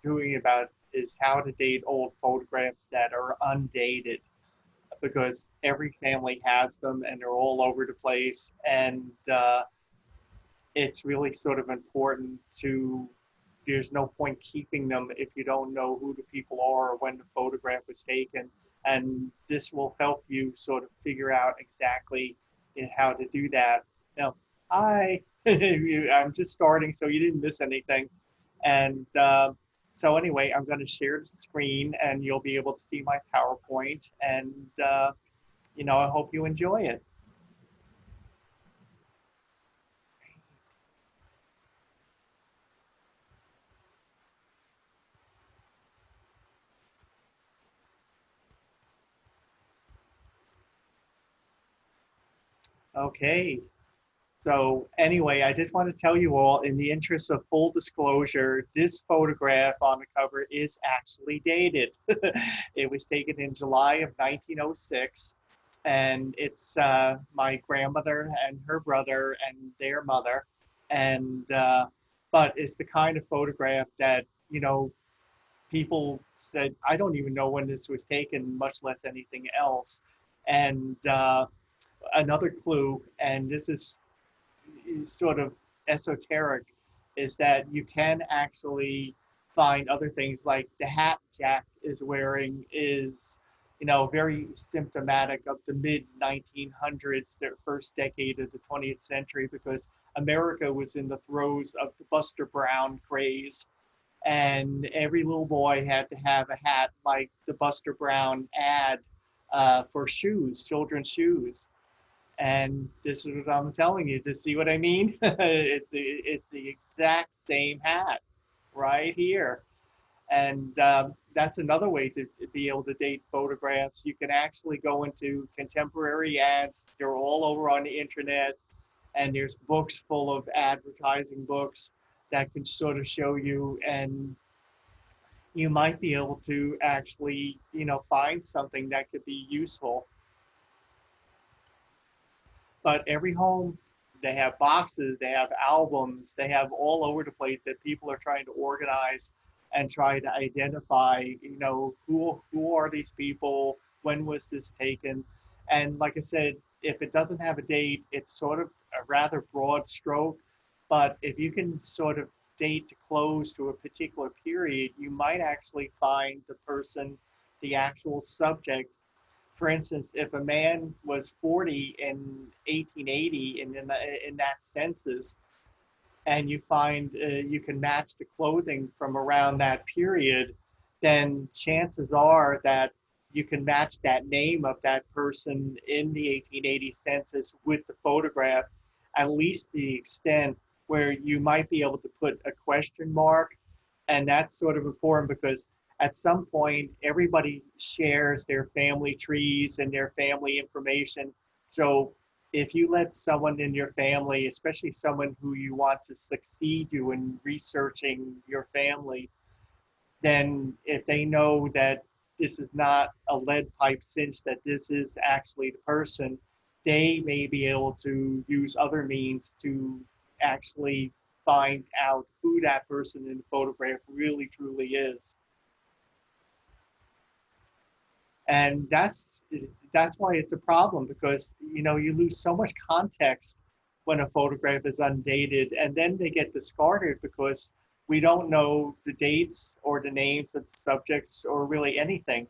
doing about is how to date old photographs that are undated, because every family has them and they're all over the place. And it's really sort of important to, there's no point keeping them if you don't know who the people are or when the photograph was taken. And this will help you sort of figure out exactly how to do that. Now, I'm just starting, so you didn't miss anything. And so anyway, I'm going to share the screen and you'll be able to see my PowerPoint. And, I hope you enjoy it. Okay. So anyway, I just want to tell you all, in the interest of full disclosure, this photograph on the cover is actually dated. It was taken in July of 1906, and it's my grandmother and her brother and their mother. And but it's the kind of photograph that, people said, I don't even know when this was taken, much less anything else. And another clue, and this is sort of esoteric, is that you can actually find other things, like the hat Jack is wearing is, very symptomatic of the mid 1900s, the first decade of the 20th century, because America was in the throes of the Buster Brown craze. And every little boy had to have a hat like the Buster Brown ad for shoes, children's shoes. And this is what I'm telling you. To see what I mean? It's the exact same hat right here. And that's another way to be able to date photographs. You can actually go into contemporary ads. They're all over on the internet, and there's books full of advertising books that can sort of show you, and you might be able to actually, find something that could be useful. But every home, they have boxes, they have albums, they have all over the place that people are trying to organize and try to identify, who are these people, when was this taken. And like I said, if it doesn't have a date, it's sort of a rather broad stroke. But if you can sort of date to close to a particular period, you might actually find the person, the actual subject. For instance, if a man was 40 in 1880 in that census, and you find you can match the clothing from around that period, then chances are that you can match that name of that person in the 1880 census with the photograph, at least the extent where you might be able to put a question mark. And that's sort of important because at some point, everybody shares their family trees and their family information. So if you let someone in your family, especially someone who you want to succeed you in researching your family, then if they know that this is not a lead pipe cinch, that this is actually the person, they may be able to use other means to actually find out who that person in the photograph really truly is. And that's why it's a problem, because you lose so much context when a photograph is undated, and then they get discarded because we don't know the dates or the names of the subjects or really anything.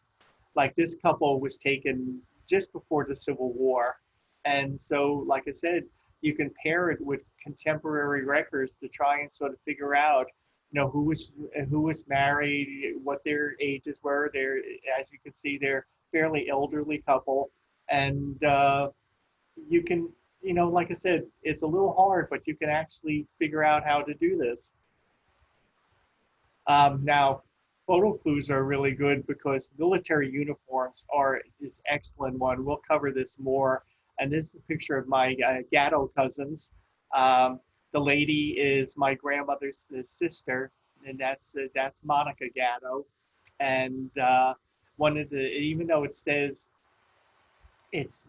Like, this couple was taken just before the Civil War, and so, like I said, you can pair it with contemporary records to try and sort of figure out, who was married, what their ages were. They're, as you can see, they're fairly elderly couple, and you can, like I said, it's a little hard, but you can actually figure out how to do this. Now, photo clues are really good because military uniforms are this excellent one. We'll cover this more. And this is a picture of my Gatto cousins. Um, the lady is my grandmother's sister, and that's Monica Gatto. And one of the, even though it says it's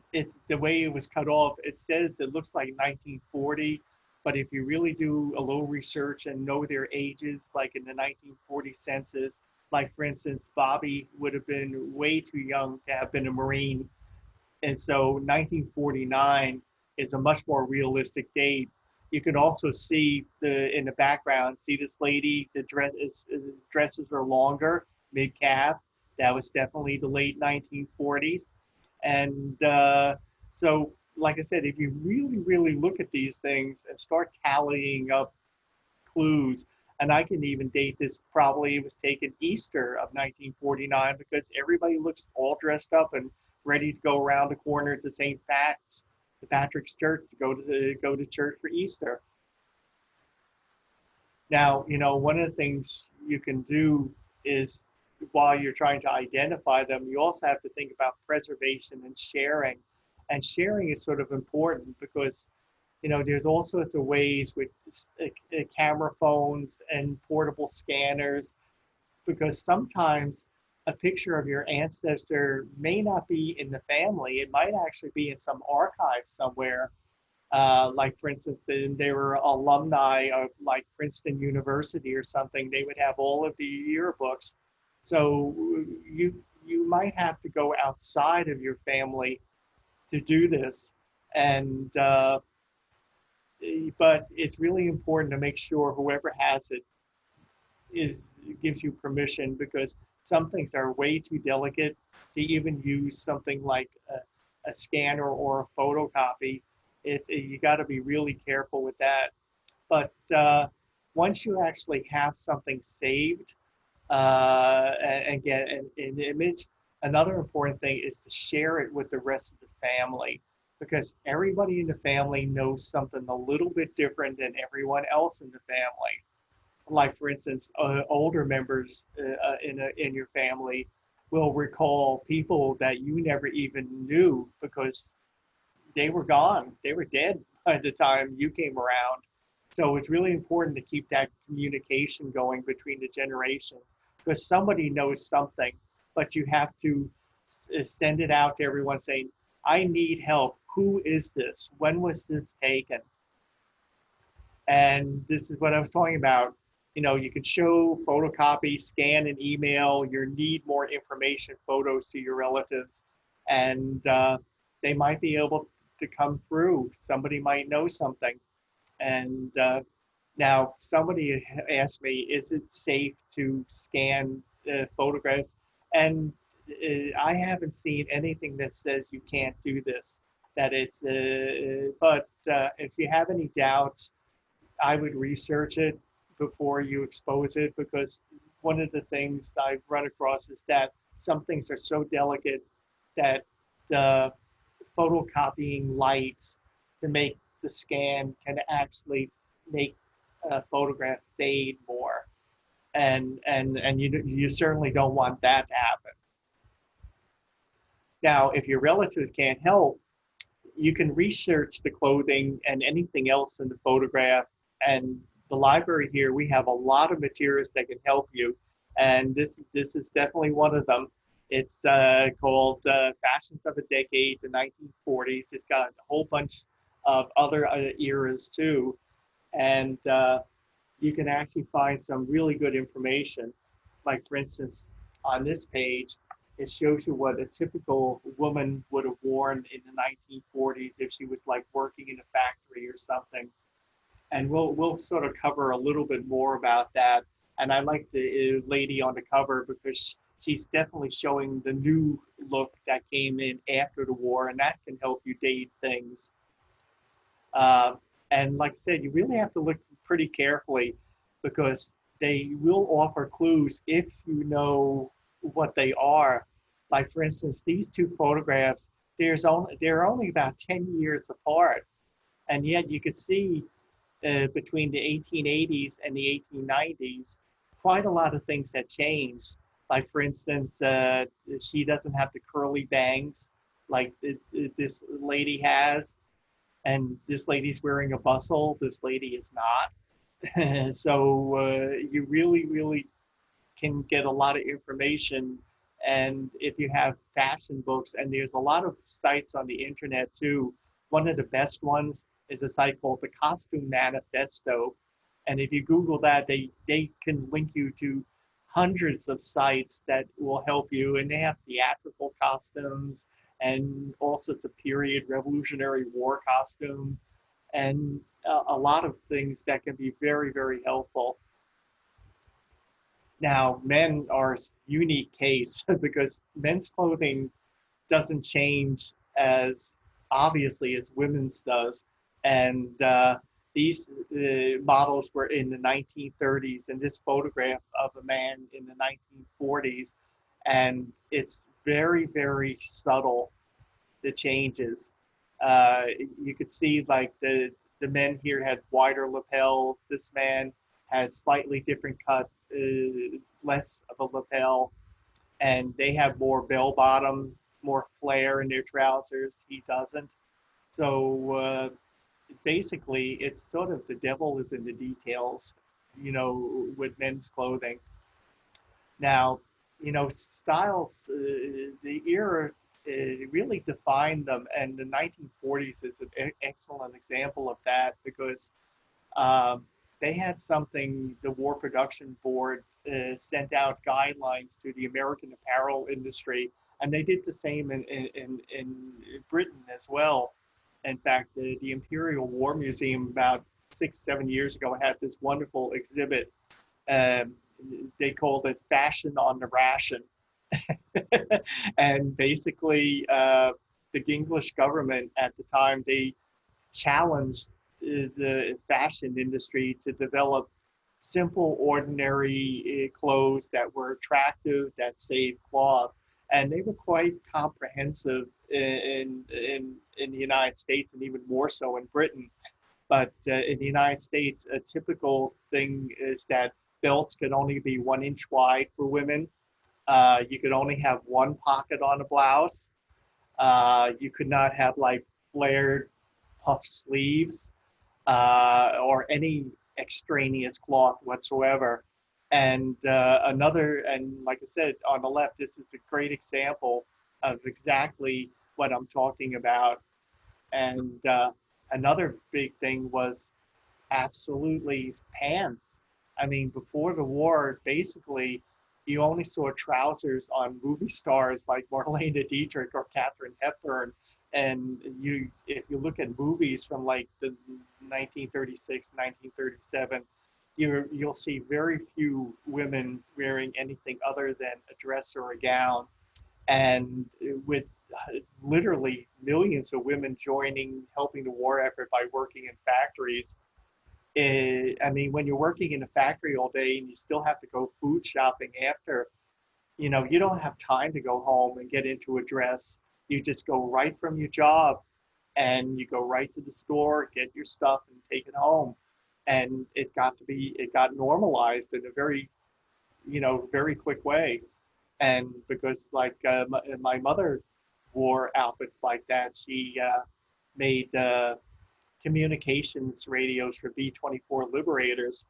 the way it was cut off, it says it looks like 1940, But if you really do a little research and know their ages, like in the 1940 census, like for instance, Bobby would have been way too young to have been a Marine, and so 1949 is a much more realistic date. You can also see the in the background, see this lady, the dresses are longer, mid calf. That was definitely the late 1940s. And so, like I said, if you really, really look at these things and start tallying up clues. And I can even date this, probably it was taken Easter of 1949 because everybody looks all dressed up and ready to go around the corner to St. Pat's, the Patrick's Church, to go to church for Easter. Now, one of the things you can do is while you're trying to identify them, you also have to think about preservation and sharing. And sharing is sort of important because there's all sorts of ways with camera phones and portable scanners, because sometimes a picture of your ancestor may not be in the family. It might actually be in some archive somewhere. Like, for instance, they were alumni of like Princeton University or something. They would have all of the yearbooks. So you might have to go outside of your family to do this. And but it's really important to make sure whoever has it gives you permission, because some things are way too delicate to even use something like a scanner or a photocopy. You got to be really careful with that. But once you actually have something saved and get an image, another important thing is to share it with the rest of the family, because everybody in the family knows something a little bit different than everyone else in the family. Like, for instance, older members in your family will recall people that you never even knew because they were gone. They were dead by the time you came around. So it's really important to keep that communication going between the generations, because somebody knows something, but you have to send it out to everyone saying, I need help. Who is this? When was this taken? And this is what I was talking about. You could show, photocopy, scan, and email your need more information photos to your relatives, and they might be able to come through. Somebody might know something. And now somebody asked me, is it safe to scan photographs? And I haven't seen anything that says you can't do this. That it's, but if you have any doubts, I would research it before you expose it, because one of the things I've run across is that some things are so delicate that the photocopying lights to make the scan can actually make a photograph fade more. And you certainly don't want that to happen. Now, if your relatives can't help, you can research the clothing and anything else in the photograph. And the library here, we have a lot of materials that can help you. And this is definitely one of them. It's called Fashions of a Decade, the 1940s. It's got a whole bunch of other eras too. And you can actually find some really good information. Like, for instance, on this page, it shows you what a typical woman would have worn in the 1940s if she was like working in a factory or something. And we'll sort of cover a little bit more about that. And I like the lady on the cover because she's definitely showing the new look that came in after the war, and that can help you date things. Uh, and like I said, you really have to look pretty carefully, because they will offer clues if you know what they are. Like, for instance, these two photographs, they're only about 10 years apart, and yet you could see between the 1880s and the 1890s, quite a lot of things had changed. Like, for instance, she doesn't have the curly bangs like this lady has, and this lady's wearing a bustle. This lady is not. So you really, really can get a lot of information. And if you have fashion books, and there's a lot of sites on the internet too, one of the best ones is a site called the Costume Manifesto. And if you Google that, they can link you to hundreds of sites that will help you. And they have theatrical costumes and all sorts of period Revolutionary War costume and a lot of things that can be very, very helpful. Now, men are a unique case because men's clothing doesn't change as obviously as women's does. And these models were in the 1930s, and this photograph of a man in the 1940s, and it's very, very subtle, the changes. Uh, you could see like the men here had wider lapels. This man has slightly different cut, less of a lapel, and they have more bell bottom, more flare in their trousers. He doesn't. So basically, it's sort of the devil is in the details, with men's clothing. Now, styles, the era really defined them, and the 1940s is an excellent example of that because um, they had something, the War Production Board sent out guidelines to the American apparel industry, and they did the same in Britain as well. In fact, the Imperial War Museum about 6, 7 years ago had this wonderful exhibit. Um, they called it Fashion on the Ration. And basically, the English government at the time, they challenged the fashion industry to develop simple, ordinary clothes that were attractive, that saved cloth. And they were quite comprehensive in the United States and even more so in Britain. But in the United States, a typical thing is that belts could only be 1 inch wide for women. You could only have one pocket on a blouse. You could not have like flared puff sleeves or any extraneous cloth whatsoever. And and like I said, on the left, this is a great example of exactly what I'm talking about. And another big thing was absolutely pants. I mean, before the war, basically, you only saw trousers on movie stars like Marlene Dietrich or Katharine Hepburn. And if you look at movies from like the 1936, 1937, you'll see very few women wearing anything other than a dress or a gown. And with literally millions of women joining, helping the war effort by working in factories, I mean, when you're working in a factory all day and you still have to go food shopping after, you don't have time to go home and get into a dress. You just go right from your job and you go right to the store, get your stuff and take it home. And it got normalized in a very, very quick way. And because like my mother wore outfits like that, she made communications radios for B-24 Liberators,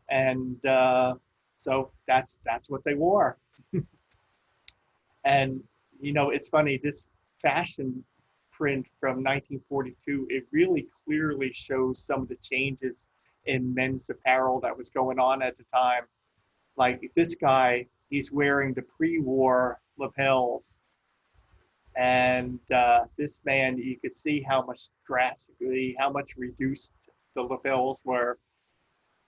and so that's what they wore. And it's funny, this fashion print from 1942, it really clearly shows some of the changes in men's apparel that was going on at the time. Like this guy, he's wearing the pre-war lapels, and this man, you could see how much drastically, how much reduced the lapels were.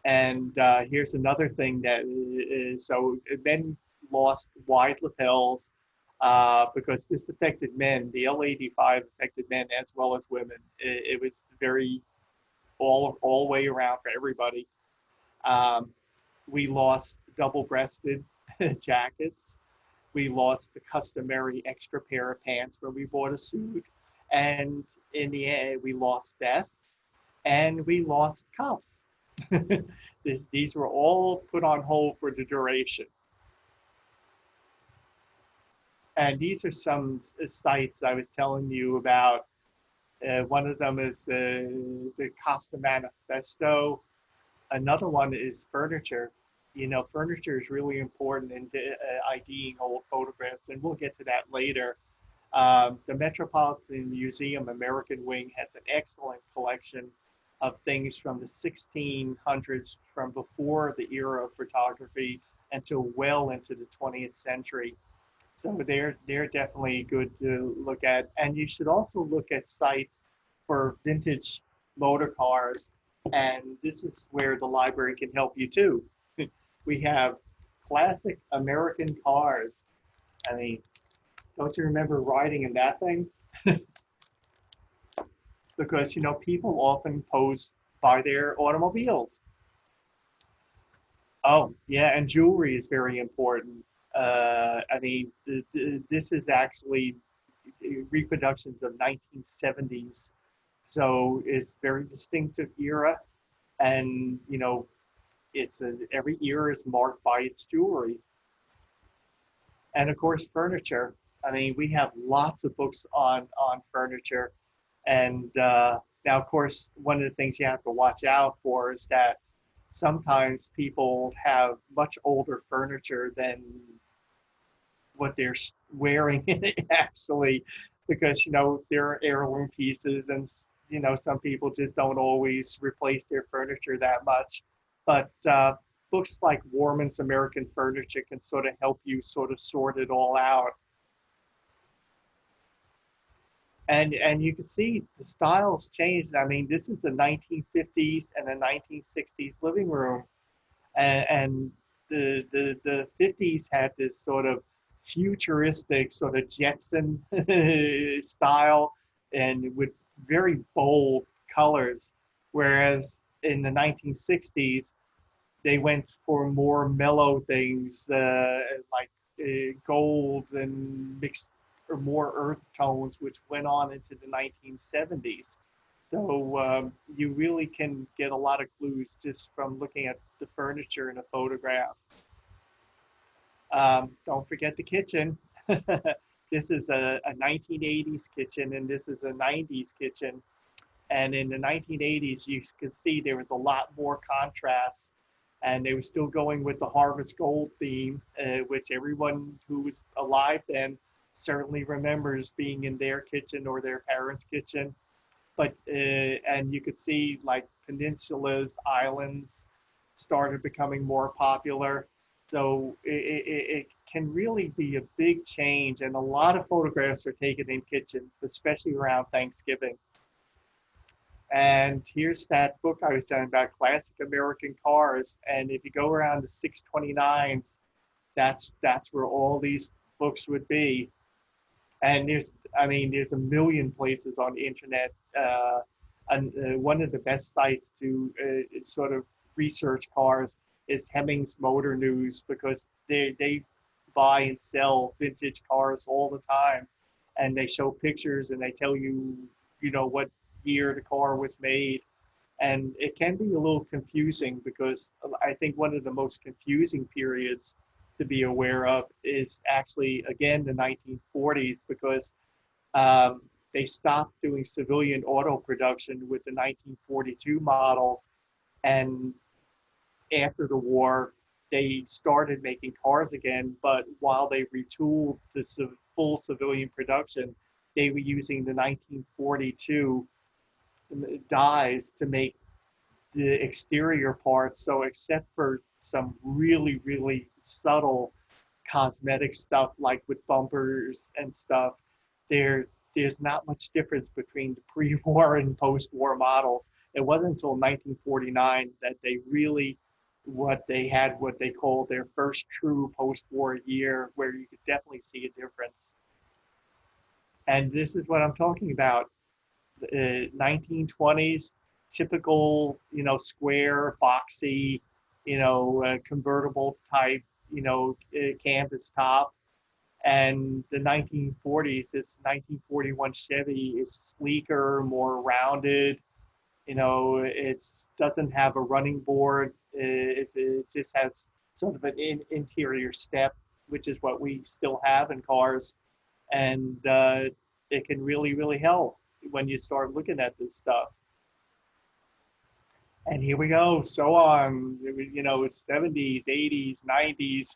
And here's another thing that is, so men lost wide lapels because this affected men. The L85 affected men as well as women. It was very all way around for everybody. Um, we lost double-breasted jackets. We lost the customary extra pair of pants when we bought a suit. And in the end, we lost vests and we lost cuffs. These were all put on hold for the duration. And these are some sites I was telling you about. One of them is the Costa Manifesto. Another one is furniture. Furniture is really important in IDing old photographs, and we'll get to that later. The Metropolitan Museum American Wing has an excellent collection of things from the 1600s, from before the era of photography until well into the 20th century. So they're definitely good to look at. And you should also look at sites for vintage motor cars. And this is where the library can help you too. We have classic American cars. I mean, don't you remember riding in that thing? Because people often pose by their automobiles. Oh yeah, and jewelry is very important. I mean, this is actually reproductions of 1970s, so it's very distinctive era, and every era is marked by its jewelry, and of course furniture. I mean, we have lots of books on furniture, and now of course one of the things you have to watch out for is that sometimes people have much older furniture than what they're wearing actually, because there are heirloom pieces, and some people just don't always replace their furniture that much. But books like Warman's American Furniture can sort of help you sort of sort it all out. And you can see the styles changed. I mean, this is the 1950s and the 1960s living room, and the 50s had this sort of futuristic sort of Jetson style, and with very bold colors, whereas in the 1960s they went for more mellow things, like gold and mixed or more earth tones, which went on into the 1970s. So you really can get a lot of clues just from looking at the furniture in a photograph. Don't forget the kitchen. This is a 1980s kitchen, and this is a 90s kitchen. And in the 1980s, you could see there was a lot more contrast, and they were still going with the Harvest Gold theme, which everyone who was alive then certainly remembers being in their kitchen or their parents' kitchen. But and you could see like peninsulas, islands started becoming more popular. So it can really be a big change, and a lot of photographs are taken in kitchens, especially around Thanksgiving. And here's that book I was telling about, Classic American Cars. And if you go around the 629s, that's where all these books would be. And I mean, there's a million places on the internet. And one of the best sites to sort of research cars is Hemmings Motor News, because they buy and sell vintage cars all the time, and they show pictures and they tell you, what year the car was made. And it can be a little confusing, because I think one of the most confusing periods to be aware of is actually, again, the 1940s, because um, they stopped doing civilian auto production with the 1942 models. And after the war, they started making cars again, but while they retooled to full civilian production, they were using the 1942 dies to make the exterior parts. So except for some really, really subtle cosmetic stuff like with bumpers and stuff, there there's not much difference between the pre-war and post-war models. It wasn't until 1949 that they really what they called their first true post-war year, where you could definitely see a difference. And this is what I'm talking about. 1920s, typical, square, boxy, convertible type, canvas top. And the 1940s, this 1941 Chevy is sleeker, more rounded. It doesn't have a running board. It just has sort of an interior step, which is what we still have in cars. And it can really, really help when you start looking at this stuff. And here we go, so on, 70s, 80s, 90s,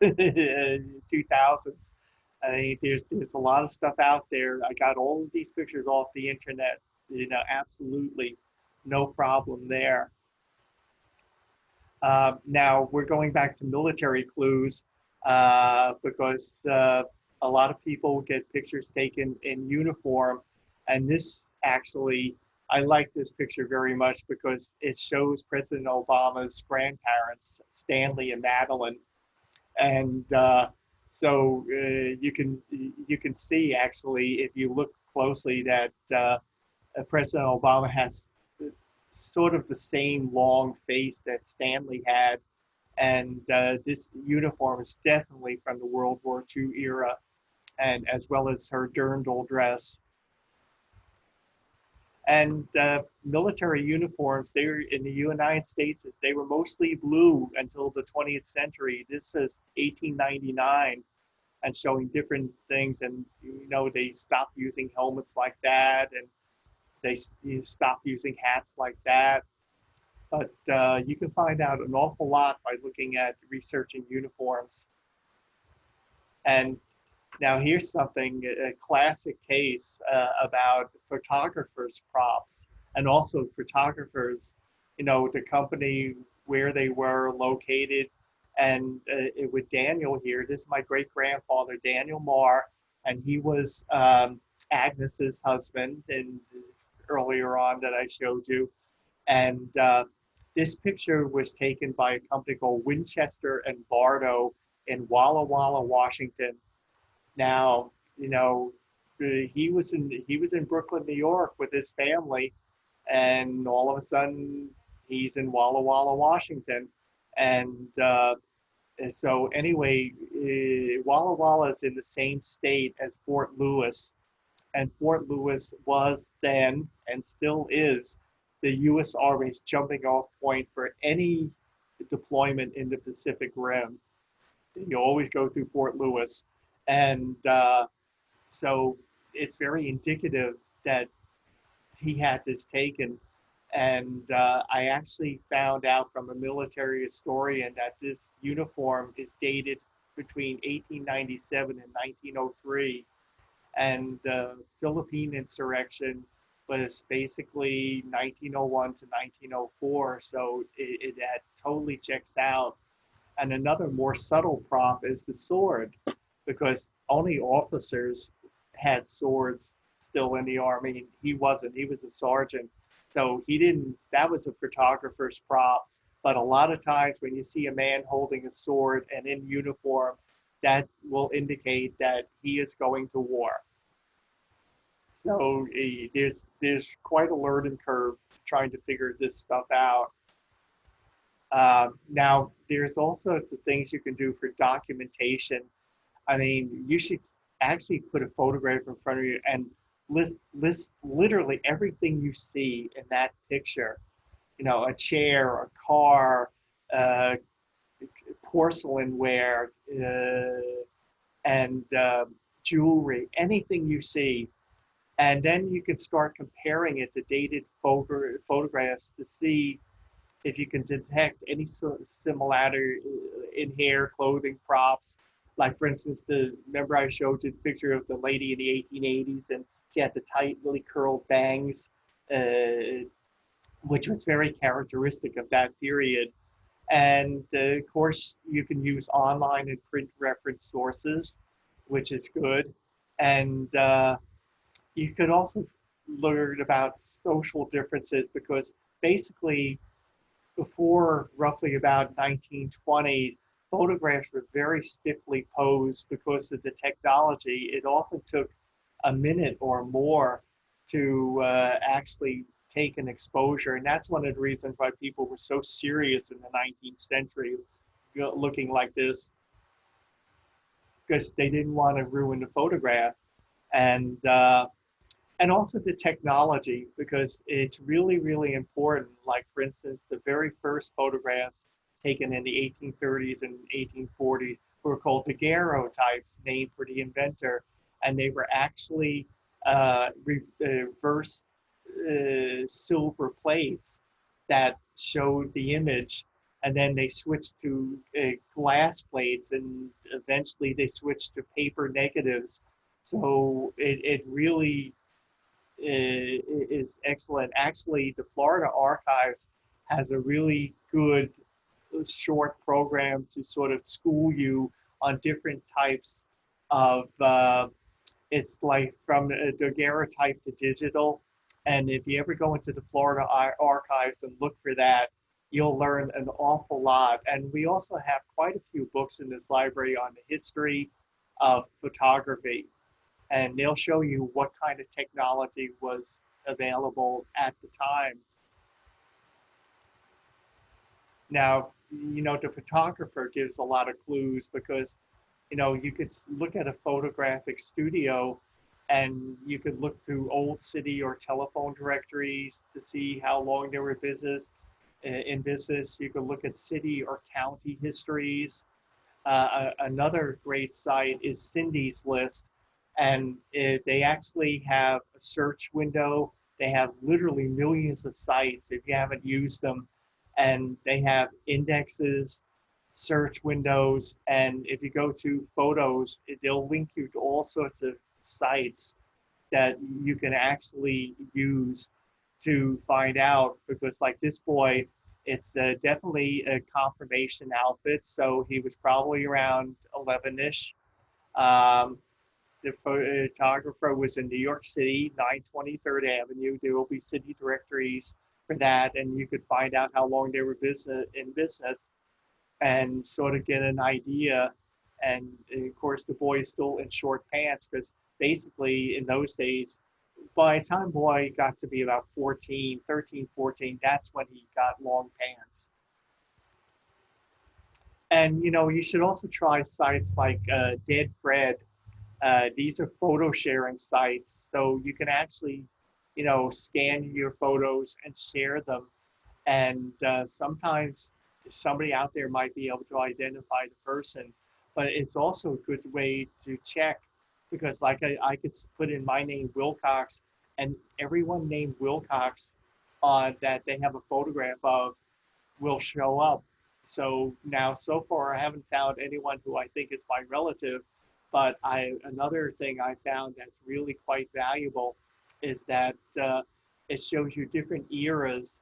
2000s. I mean, there's a lot of stuff out there. I got all of these pictures off the internet. Absolutely no problem there. Now we're going back to military clues because a lot of people get pictures taken in uniform, and this actually, I like this picture very much because it shows President Obama's grandparents, Stanley and Madeline, and you can see actually if you look closely that President Obama has sort of the same long face that Stanley had, and this uniform is definitely from the World War II era, and as well as her dirndl dress. And military uniforms, they were in the United States, they were mostly blue until the 20th century. This is 1899 and showing different things. And, they stopped using helmets like that, and they stopped using hats like that. But you can find out an awful lot by looking at researching uniforms. And now here's something, a classic case about photographers' props and also photographers, the company where they were located. And with Daniel here, this is my great-grandfather, Daniel Marr, and he was Agnes's husband, and earlier on that I showed you. And this picture was taken by a company called Winchester and Bardo in Walla Walla, Washington. Now, he was in Brooklyn, New York with his family, and all of a sudden he's in Walla Walla, Washington. And so anyway, Walla Walla is in the same state as Fort Lewis, and Fort Lewis was then and still is the U.S. Army's jumping off point for any deployment in the Pacific Rim. You always go through Fort Lewis. And so it's very indicative that he had this taken. And I actually found out from a military historian that this uniform is dated between 1897 and 1903. And the Philippine insurrection was basically 1901 to 1904. So it totally checks out. And another more subtle prop is the sword, because only officers had swords still in the Army. He wasn't, he was a sergeant. So he didn't, that was a photographer's prop. But a lot of times when you see a man holding a sword and in uniform, that will indicate that he is going to war. So there's quite a learning curve trying to figure this stuff out. Now, there's all sorts of things you can do for documentation. I mean, you should actually put a photograph in front of you and list literally everything you see in that picture. A chair, a car, porcelain ware, and jewelry, anything you see. And then you can start comparing it to dated photographs to see if you can detect any sort of similarity in hair, clothing, props. Like, for instance, remember I showed you the picture of the lady in the 1880s, and she had the tight, really curled bangs, which was very characteristic of that period. And of course, you can use online and print reference sources, which is good. And you could also learn about social differences, because basically before roughly about 1920, photographs were very stiffly posed because of the technology. It often took a minute or more to actually take an exposure. And that's one of the reasons why people were so serious in the 19th century looking like this, because they didn't want to ruin the photograph. And also the technology, because it's really, really important. Like, for instance, the very first photographs taken in the 1830s and 1840s were called daguerreotypes, named for the inventor. And they were actually reverse silver plates that showed the image. and then they switched to glass plates, and eventually they switched to paper negatives. So it really is excellent. Actually, the Florida Archives has a really good short program to sort of school you on different types of it's like from daguerreotype to digital. And if you ever go into the Florida archives and look for that, you'll learn an awful lot. And we also have quite a few books in this library on the history of photography. And they'll show you what kind of technology was available at the time. Now, the photographer gives a lot of clues because you could look at a photographic studio and you could look through old city or telephone directories to see how long they were in business. You could look at city or county histories. Another great site is Cindy's List, and they actually have a search window. They have literally millions of sites if you haven't used them, and they have indexes, search windows, and if you go to photos, they'll link you to all sorts of sites that you can actually use to find out. Because like this boy, it's definitely a confirmation outfit, so he was probably around 11ish. um, the photographer was in New York City, 923rd Avenue. There will be city directories for that, and you could find out how long they were in business and sort of get an idea. And of course, the boy is still in short pants because basically in those days, by the time boy got to be about 14, 13, 14, that's when he got long pants. And you should also try sites like Dead Fred. These are photo sharing sites, so you can actually, scan your photos and share them. And sometimes somebody out there might be able to identify the person, but it's also a good way to check because, like, I could put in my name, Wilcox, and everyone named Wilcox that they have a photograph of will show up. So now, so far, I haven't found anyone who I think is my relative. But another thing I found that's really quite valuable is that it shows you different eras,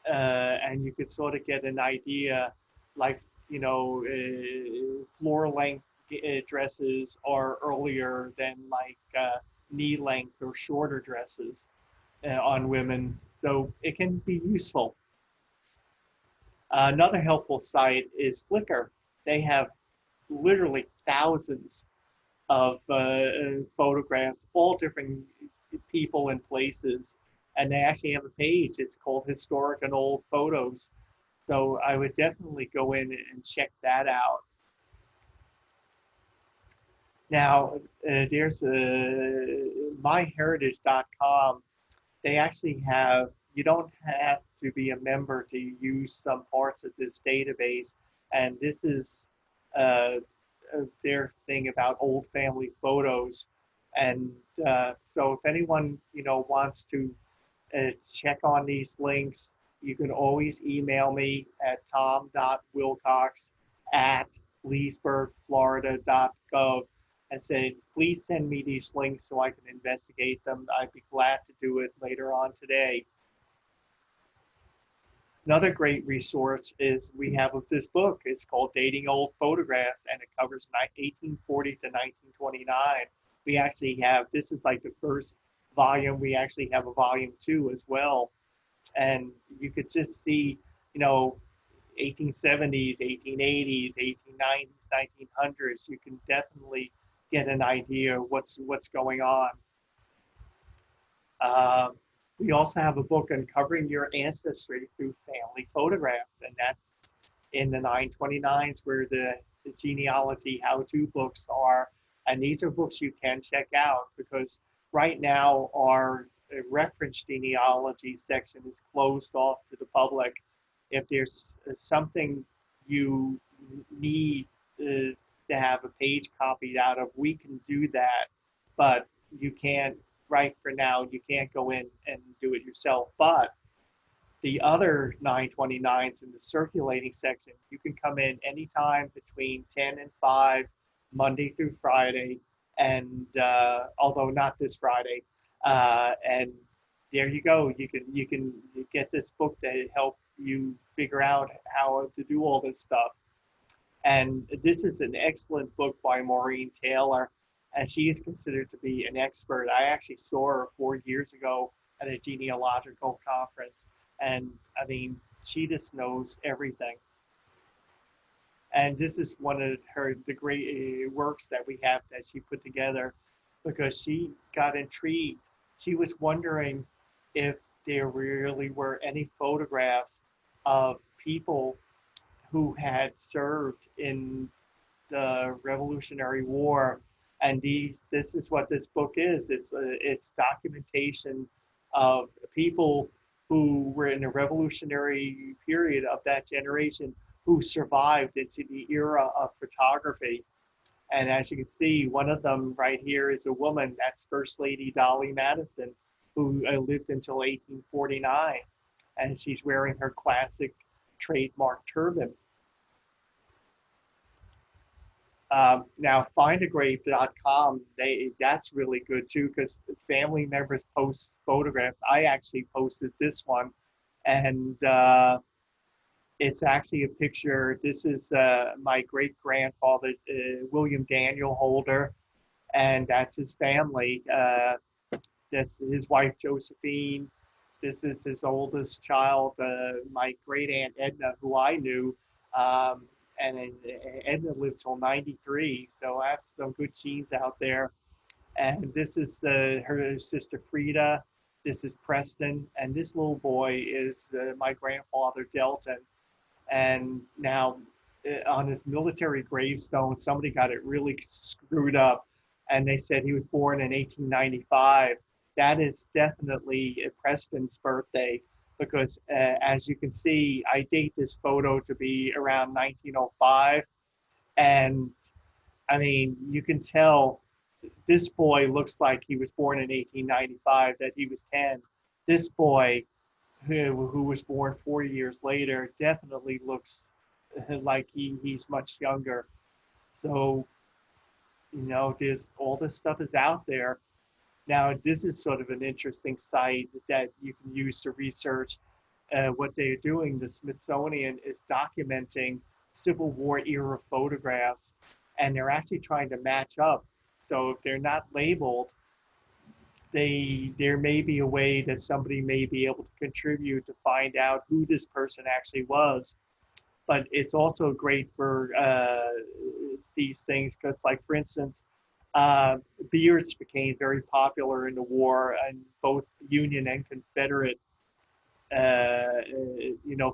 and you could sort of get an idea, like floor length dresses are earlier than like knee length or shorter dresses on women. So it can be useful. Another helpful site is Flickr. They have literally thousands of photographs, all different people and places. And they actually have a page. It's called Historic and Old Photos. So I would definitely go in and check that out. Now, there's myheritage.com. They actually have, you don't have to be a member to use some parts of this database. And this is their thing about old family photos. And so if anyone, wants to check on these links, you can always email me at tom.wilcox@leesburgflorida.gov and say, please send me these links so I can investigate them. I'd be glad to do it later on today. Another great resource is we have this book. It's called Dating Old Photographs, and it covers 1840 to 1929. We actually have, this is like the first volume. We actually have a volume 2 as well. And you could just see, 1870s, 1880s, 1890s, 1900s. You can definitely get an idea of what's going on. Uh, we also have a book uncovering your ancestry through family photographs, and that's in the 929s where the genealogy how-to books are. And these are books you can check out because right now our reference genealogy section is closed off to the public. If there's something you need to have a page copied out of, we can do that, but you can't, right for now, you can't go in and do it yourself. But The other 929s in the circulating section, you can come in anytime between 10 and 5, Monday through Friday, and although not this Friday. And there you go. You can get this book that help you figure out how to do all this stuff. And this is an excellent book by Maureen Taylor, and she is considered to be an expert. I actually saw her 4 years ago at a genealogical conference, and I mean, she just knows everything. And this is one of the great works that we have that she put together because she got intrigued. She was wondering if there really were any photographs of people who had served in the Revolutionary War, and this is what this book is. It's documentation of people who were in the revolutionary period of that generation who survived into the era of photography. And as you can see, one of them right here is a woman. That's First Lady Dolly Madison, who lived until 1849, and she's wearing her classic trademark turban. Now, findagrave.com, that's really good too because family members post photographs. I actually posted this one, and it's actually a picture. This is my great grandfather, William Daniel Holder, and that's his family. That's his wife, Josephine. This is his oldest child, my great aunt Edna, who I knew. And Edna lived till 93, so I have some good genes out there. And this is her sister Frida. This is Preston, and this little boy is my grandfather Delton. And now on his military gravestone, somebody got it really screwed up, and they said he was born in 1895. That is definitely Preston's birthday because, as you can see, I date this photo to be around 1905, and I mean, you can tell this boy looks like he was born in 1895, that he was 10. This boy who was born 4 years later definitely looks like he's much younger. So, there's all this stuff is out there. Now, this is sort of an interesting site that you can use to research what they're doing. The Smithsonian is documenting Civil War era photographs, and they're actually trying to match up. So if they're not labeled, there may be a way that somebody may be able to contribute to find out who this person actually was. But it's also great for these things because, like for instance, uh, beards became very popular in the war, and both Union and Confederate,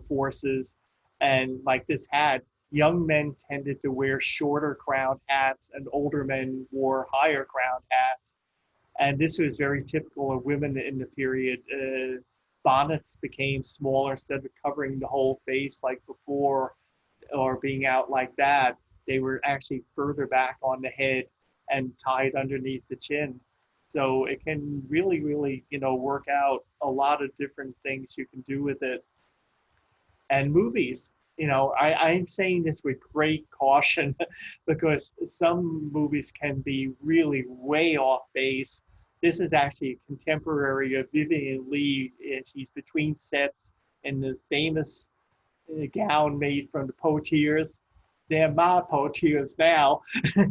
forces. And like this hat, young men tended to wear shorter crowned hats, and older men wore higher crowned hats. And this was very typical of women in the period. Bonnets became smaller instead of covering the whole face like before or being out like that. They were actually further back on the head and tied underneath the chin. So it can really, really, work out a lot of different things you can do with it. And movies, I'm saying this with great caution because some movies can be really way off base. This is actually a contemporary of Vivian Lee. She's between sets in the famous gown made from the potiers. They're my potiers now.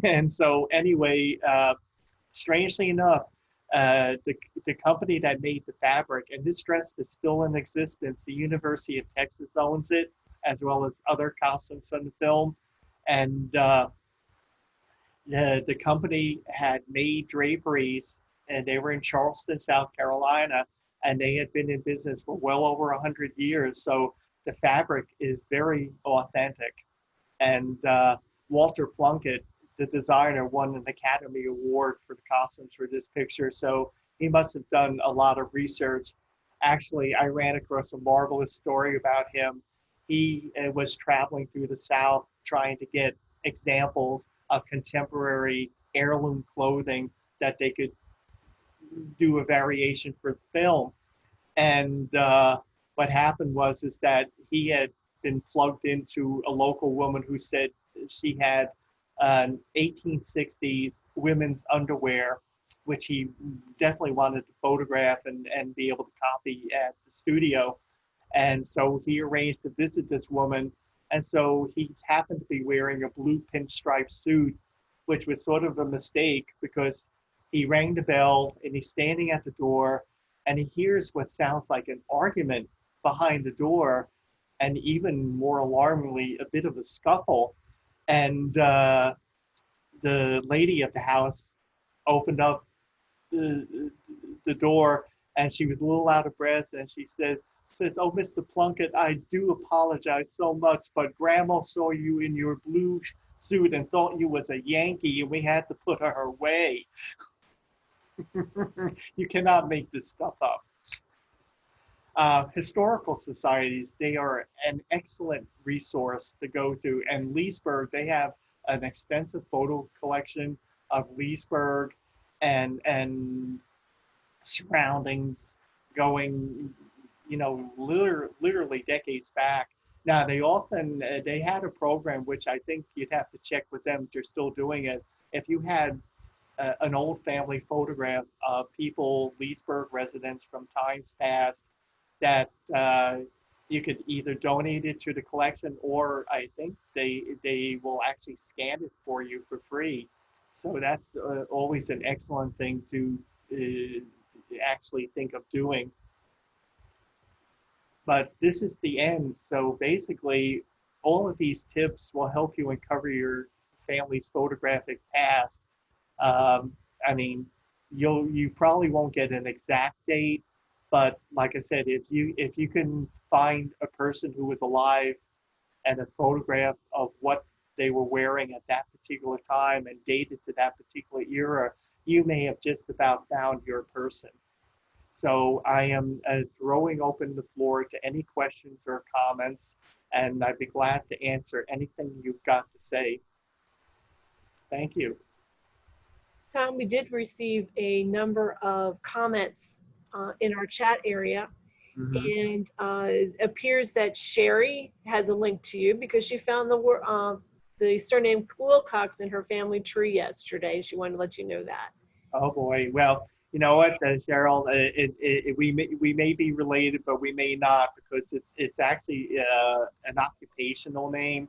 And so anyway, strangely enough, the company that made the fabric, and this dress is still in existence, the University of Texas owns it, as well as other costumes from the film. And the company had made draperies, and they were in Charleston, South Carolina, and they had been in business for well over 100 years. So the fabric is very authentic. And Walter Plunkett, the designer, won an Academy Award for the costumes for this picture. So he must have done a lot of research. Actually, I ran across a marvelous story about him. He was traveling through the South trying to get examples of contemporary heirloom clothing that they could do a variation for the film. And what happened was is that he had been plugged into a local woman who said she had 1860s women's underwear, which he definitely wanted to photograph and be able to copy at the studio. And so he arranged to visit this woman. And so he happened to be wearing a blue pinstripe suit, which was sort of a mistake because he rang the bell and he's standing at the door and he hears what sounds like an argument behind the door, and even more alarmingly, a bit of a scuffle. And the lady of the house opened up the door, and she was a little out of breath, and she says, "Oh, Mr. Plunkett, I do apologize so much, but Grandma saw you in your blue suit and thought you was a Yankee, and we had to put her away." You cannot make this stuff up. Historical societies, they are an excellent resource to go to. And Leesburg, they have an extensive photo collection of Leesburg and surroundings going, literally decades back. Now they often they had a program which I think you'd have to check with them if they're still doing it. If you had an old family photograph of people, Leesburg residents from times past, that you could either donate it to the collection, or I think they will actually scan it for you for free. So that's always an excellent thing to actually think of doing. But this is the end. So basically, all of these tips will help you uncover your family's photographic past. I mean, you probably won't get an exact date, but like I said, if you can find a person who was alive and a photograph of what they were wearing at that particular time and dated to that particular era, you may have just about found your person. So I am throwing open the floor to any questions or comments, and I'd be glad to answer anything you've got to say. Thank you. Tom, we did receive a number of comments in our chat area, Mm-hmm. and it appears that Sherry has a link to you because she found the surname Wilcox in her family tree yesterday. She wanted to let you know that. Oh boy. Well, you know what, Cheryl, we may be related, but we may not because it's actually an occupational name.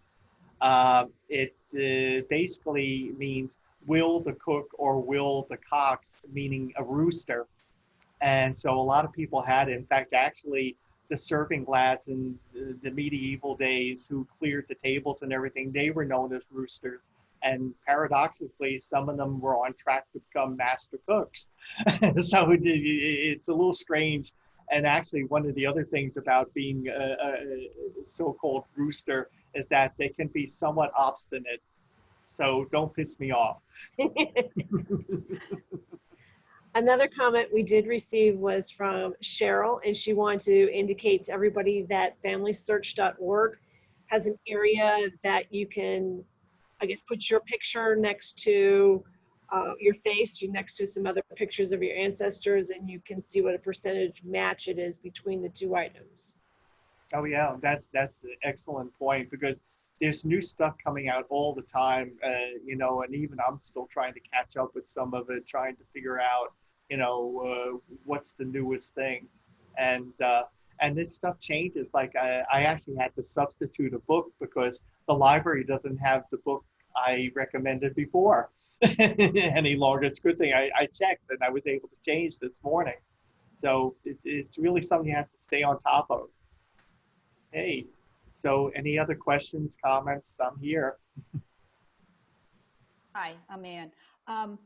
It basically means will the cook or will the cox, meaning a rooster. And so a lot of people had it. In fact, actually, the serving lads in the medieval days who cleared the tables and everything, they were known as roosters. And paradoxically, some of them were on track to become master cooks. So it's a little strange. And actually, one of the other things about being a so-called rooster is that they can be somewhat obstinate. So don't piss me off. Another comment we did receive was from Cheryl, and she wanted to indicate to everybody that FamilySearch.org has an area that you can, I guess, put your picture next to your face, next to some other pictures of your ancestors, and you can see what a percentage match it is between the two items. Oh yeah, that's an excellent point because there's new stuff coming out all the time, and even I'm still trying to catch up with some of it, trying to figure out, what's the newest thing, and uh, and this stuff changes. Like I actually had to substitute a book because the library doesn't have the book I recommended before any longer. It's a good thing I checked and I was able to change this morning. So it's really something you have to stay on top of. Hey, so any other questions, comments? I'm here. Hi, I'm Ann. Um,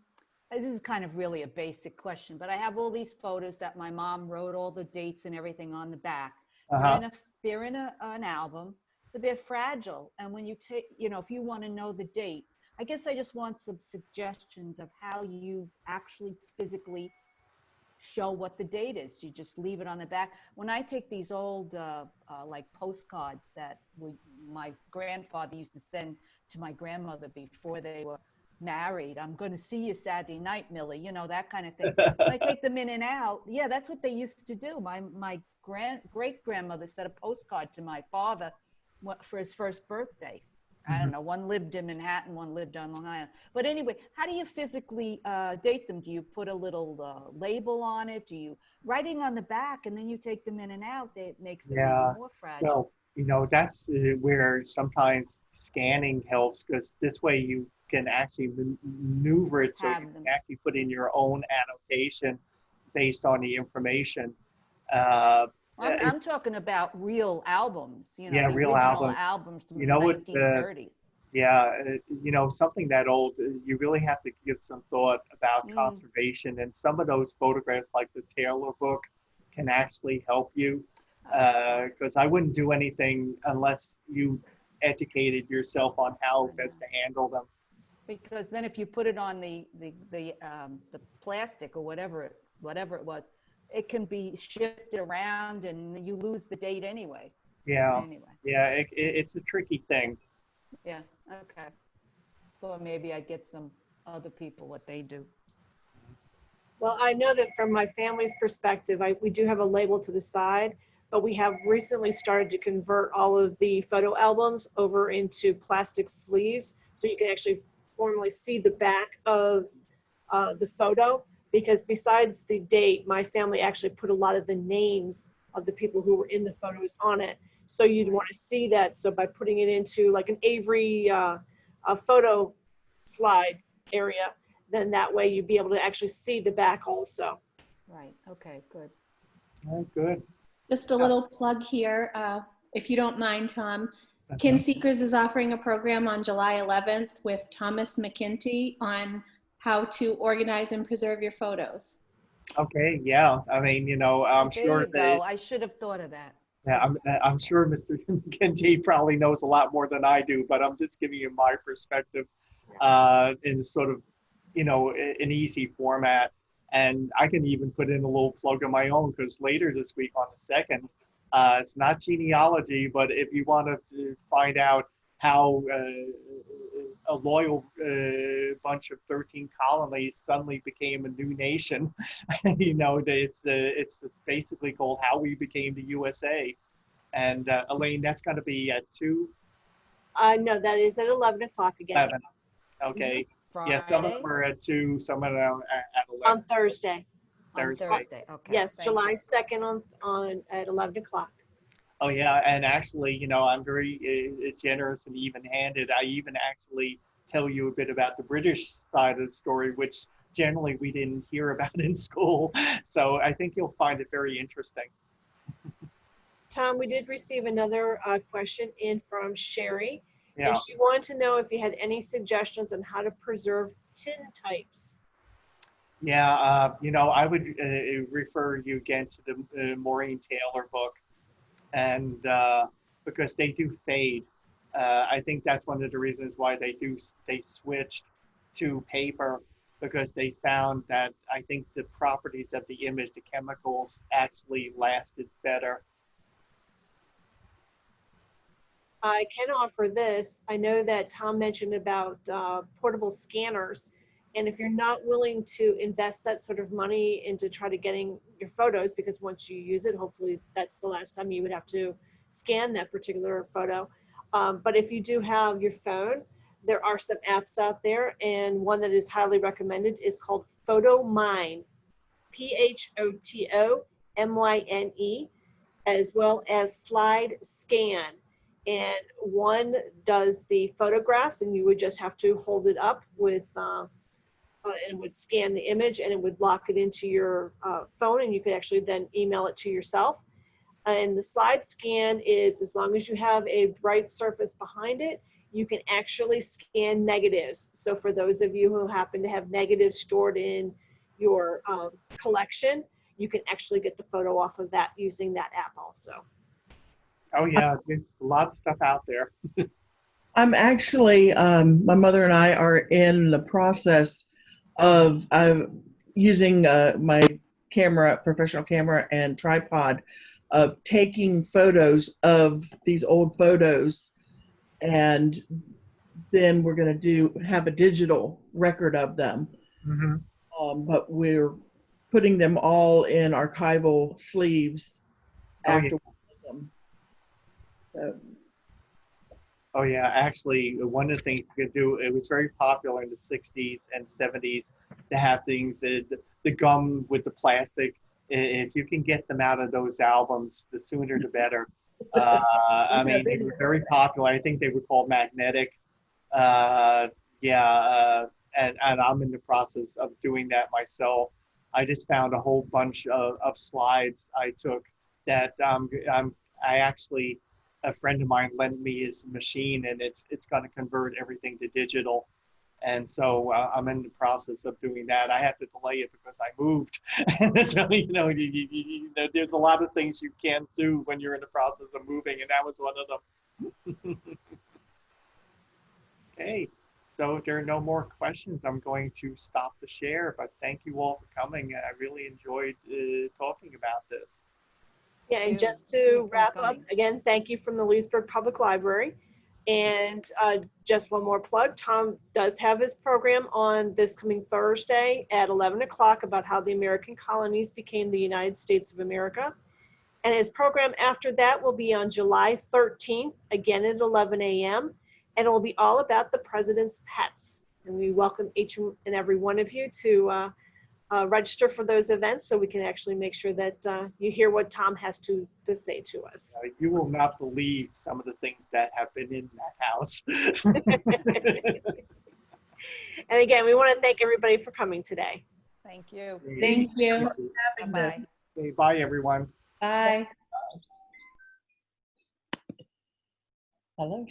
this is kind of really a basic question, but I have all these photos that my mom wrote all the dates and everything on the back. They're Uh-huh. in a they're in an album, but they're fragile. And when you take, if you want to know the date, I guess I just want some suggestions of how you actually physically show what the date is. Do you just leave it on the back? When I take these old like postcards that my grandfather used to send to my grandmother before they were married. I'm going to see you Saturday night, Millie, you know, that kind of thing. When I take them in and out, yeah, that's what they used to do. My great grandmother sent a postcard to my father for his first birthday. I don't know, one lived in Manhattan, one lived on Long Island. But anyway, how do you physically date them? Do you put a little label on it? Do you writing on the back and then you take them in and out? It makes them Yeah. even more fragile. Well, you know, that's where sometimes scanning helps, because this way you can actually maneuver it so you Have can them. actually put in your own annotation based on the information. Uh, I'm talking about real albums, you know, yeah, the real original albums. albums from You the know what? 1930s. Yeah, you know, something that old, you really have to give some thought about Mm. conservation. And some of those photographs, like the Taylor book, can actually help you. Oh, okay. Because I wouldn't do anything unless you educated yourself on how I know. best to handle them. Because then if you put it on the plastic or whatever it was, it can be shifted around and you lose the date anyway. Yeah, Anyway, yeah, it's a tricky thing. yeah, okay. Or maybe I get some other people what they do. Well, I know that from my family's perspective, we do have a label to the side, but we have recently started to convert all of the photo albums over into plastic sleeves, so you can actually formally see the back of the photo. Because besides the date, my family actually put a lot of the names of the people who were in the photos on it. So you'd want to see that. So by putting it into like an Avery a photo slide area, then that way you'd be able to actually see the back also. Right, okay, good. Oh, good. Just a little plug here, if you don't mind, Tom. Kin Uh-huh. Seekers is offering a program on July 11th with Thomas McKinty on how to organize and preserve your photos. Okay, yeah. I mean, you know, I'm There you sure go. I should have thought of that. yeah, I'm sure Mr. McGinty probably knows a lot more than I do, but I'm just giving you my perspective in sort of, you know, an easy format. And I can even put in a little plug of my own, because later this week on the 2nd, it's not genealogy, but if you want to find out how a loyal bunch of 13 colonies suddenly became a new nation, you know, it's basically called How We Became the USA. And Elaine, that's going to be at 2, No, that is at 11 o'clock again 7. Okay. Yeah, some of Friday? them are at 2, some of them at on 11. Thursday. On Thursday. Thursday, okay. Yes, Thank July you. 2nd on at 11 o'clock. Oh yeah, and actually, you know, I'm very generous and even-handed. I even actually tell you a bit about the British side of the story, which generally we didn't hear about in school. So I think you'll find it very interesting. Tom, we did receive another question in from Sherry, Yeah. and she wanted to know if you had any suggestions on how to preserve tin types. Yeah, you know, I would refer you again to the Maureen Taylor book, and because they do fade. I think that's one of the reasons why they switched to paper, because they found that I think the properties of the image, the chemicals, actually lasted better. I can offer this. I know that Tom mentioned about portable scanners. And if you're not willing to invest that sort of money into try to getting your photos, because once you use it, hopefully that's the last time you would have to scan that particular photo. But if you do have your phone, there are some apps out there. And one that is highly recommended is called PhotoMyne, PhotoMyne, as well as Slide Scan. And one does the photographs, and you would just have to hold it up with, and would scan the image, and it would lock it into your phone, and you could actually then email it to yourself. And the Slide Scan is, as long as you have a bright surface behind it, you can actually scan negatives. So for those of you who happen to have negatives stored in your collection, you can actually get the photo off of that using that app also. Oh yeah, there's a lot of stuff out there. I'm actually, my mother and I are in the process of using my camera, professional camera and tripod, of taking photos of these old photos and then we're going to have a digital record of them. Mhm. But we're putting them all in archival sleeves Oh, yeah. after we get them. So, Oh yeah, actually, one of the things you could do, it was very popular in the 60s and 70s to have things, the gum with the plastic. If you can get them out of those albums, the sooner the better. I mean, they were very popular. I think they were called magnetic. Uh, yeah, and I'm in the process of doing that myself. I just found a whole bunch of slides I took that I actually, a friend of mine lent me his machine, and it's going to convert everything to digital. And so I'm in the process of doing that. I had to delay it because I moved. So, there's a lot of things you can't do when you're in the process of moving, and that was one of them. Okay, so if there are no more questions, I'm going to stop the share, but thank you all for coming. I really enjoyed talking about this. Yeah, and you. just Thank you to for wrap up, coming. again, thank you from the Leesburg Public Library. And just one more plug, Tom does have his program on this coming Thursday at 11 o'clock about how the American colonies became the United States of America. And his program after that will be on July 13th, again at 11 a.m. And it will be all about the president's pets. And we welcome each and every one of you to register for those events so we can actually make sure that you hear what Tom has to say to us. You will not believe some of the things that have been in that house. And again, we want to thank everybody for coming today. Thank you. Thank you. having Bye-bye. this. Okay, bye, everyone. Bye. Hello.